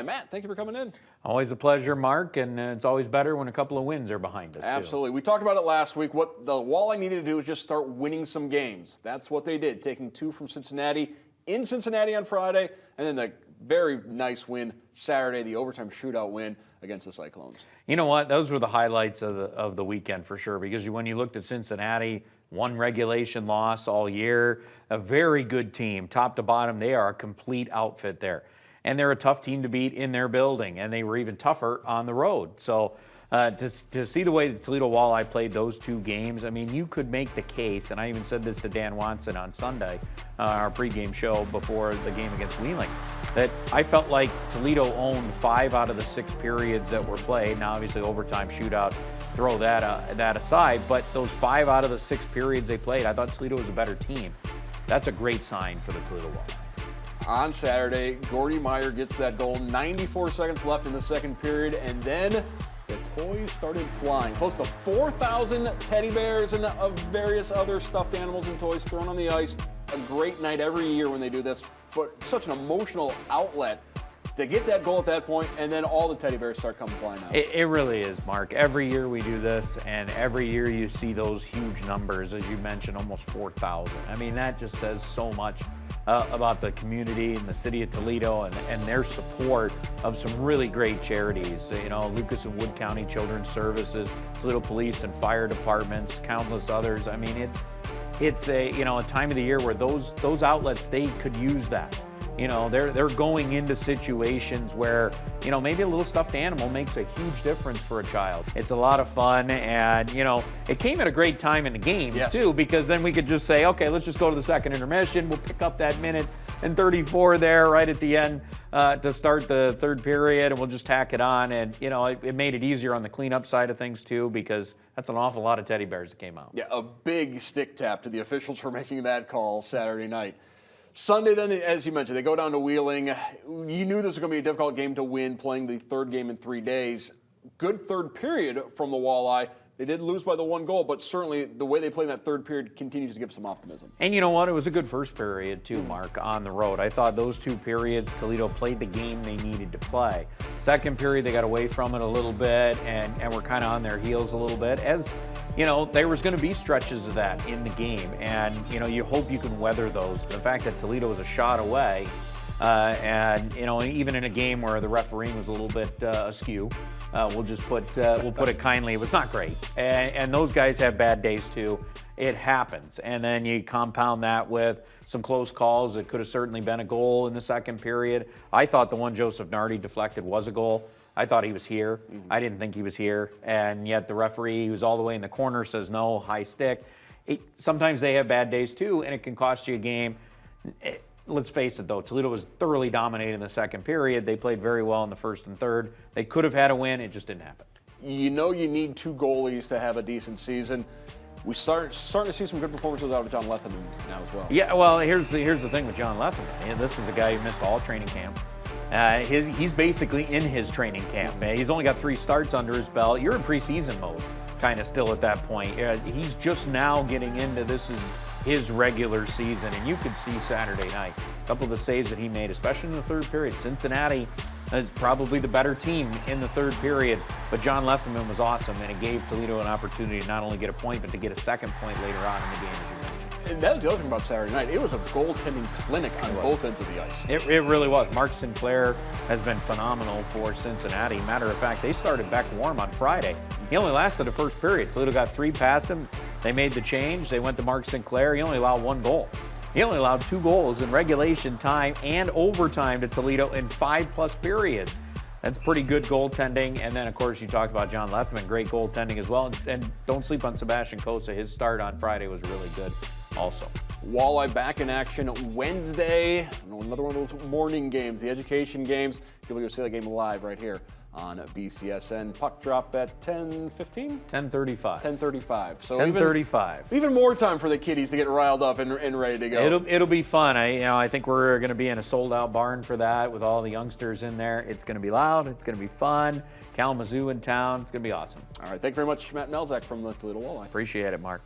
Matt, thank you for coming in. Always a pleasure, Mark, and it's always better when a couple of wins are behind us. Absolutely. We talked about it last week. What the Walleye needed to do was just start winning some games. That's what they did, taking 2 from Cincinnati in Cincinnati on Friday, and then the very nice win Saturday, the overtime shootout win against the Cyclones. You know what? Those were the highlights of the weekend for sure, because when you looked at Cincinnati, one regulation loss all year, a very good team, top to bottom. They are a complete outfit there. And they're a tough team to beat in their building, and they were even tougher on the road. So to see the way the Toledo Walleye played those 2 games, I mean, you could make the case, and I even said this to Dan Watson on Sunday, our pregame show before the game against Wheeling, that I felt like Toledo owned 5 out of the 6 periods that were played. Now, obviously, overtime shootout, throw that aside, but those 5 out of the 6 periods they played, I thought Toledo was a better team. That's a great sign for the Toledo Walleye. On Saturday, Gordy Meyer gets that goal, 94 seconds left in the second period, and then the toys started flying. Close to 4,000 teddy bears and various other stuffed animals and toys thrown on the ice. A great night every year when they do this, but such an emotional outlet to get that goal at that point, and then all the teddy bears start coming flying out. It really is, Mark. Every year we do this, and every year you see those huge numbers, as you mentioned, almost 4,000. I mean, that just says so much about the community and the city of Toledo and their support of some really great charities. You know, Lucas and Wood County Children's Services, Toledo Police and Fire Departments, countless others. I mean, it's a time of the year where those outlets, they could use that. You know, they're going into situations where, you know, maybe a little stuffed animal makes a huge difference for a child. It's a lot of fun, and, you know, it came at a great time in the game, yes, too, because then we could just say, okay, let's just go to the second intermission. We'll pick up that minute and 34 there right at the end to start the third period, and we'll just tack it on. And, you know, it made it easier on the cleanup side of things, too, because that's an awful lot of teddy bears that came out. Yeah, a big stick tap to the officials for making that call Saturday night. Sunday, then, as you mentioned, they go down to Wheeling. You knew this was going to be a difficult game to win, playing the third game in 3 days. Good third period from the Walleye. They did lose by the 1 goal, but certainly the way they played in that third period continues to give some optimism. And you know what? It was a good first period, too, Mark, on the road. I thought those 2 periods, Toledo played the game they needed to play. Second period, they got away from it a little bit and were kind of on their heels a little bit. As you know, there was going to be stretches of that in the game, and, you know, you hope you can weather those. But the fact that Toledo was a shot away, and, you know, even in a game where the refereeing was a little bit askew, we'll put it kindly, it was not great. And those guys have bad days too. It happens. And then you compound that with some close calls. It could have certainly been a goal in the second period. I thought the one Joseph Nardi deflected was a goal. I thought he was here. I didn't think he was here. And yet the referee, who's all the way in the corner, says no, high stick. Sometimes they have bad days too, and it can cost you a game. Let's face it, though, Toledo was thoroughly dominated in the second period. They played very well in the first and third. They could have had a win. It just didn't happen. You know you need 2 goalies to have a decent season. We starting to see some good performances out of John Letherman now as well. Yeah, well, here's the thing with John Letherman. This is a guy who missed all training camp. He's basically in his training camp. He's only got 3 starts under his belt. You're in preseason mode, kind of still at that point. He's just now getting into this is his regular season, and you could see Saturday night a couple of the saves that he made, especially in the third period. Cincinnati is probably the better team in the third period, but John Letherman was awesome, and it gave Toledo an opportunity to not only get a point, but to get a second point later on in the game, as you mentioned. And that was the other thing about Saturday night. It was a goaltending clinic on both ends of the ice. It really was. Mark Sinclair has been phenomenal for Cincinnati. Matter of fact, they started back warm on Friday. He only lasted the first period. Toledo got 3 past him. They made the change. They went to Mark Sinclair. He only allowed 1 goal. He only allowed 2 goals in regulation time and overtime to Toledo in 5+ periods. That's pretty good goaltending. And then, of course, you talked about John Letherman, great goaltending as well. And don't sleep on Sebastian Kosa. His start on Friday was really good also. Walleye back in action Wednesday. Another one of those morning games, the education games. You'll be able to see that game live right here on BCSN. Puck drop at 10:15? 10:35. 10:35. So 10:35. Even more time for the kiddies to get riled up and ready to go. It'll be fun. I think we're going to be in a sold-out barn for that with all the youngsters in there. It's going to be loud. It's going to be fun. Kalamazoo in town. It's going to be awesome. All right. Thank you very much, Matt Melzak from the Toledo Walleye. Appreciate it, Mark.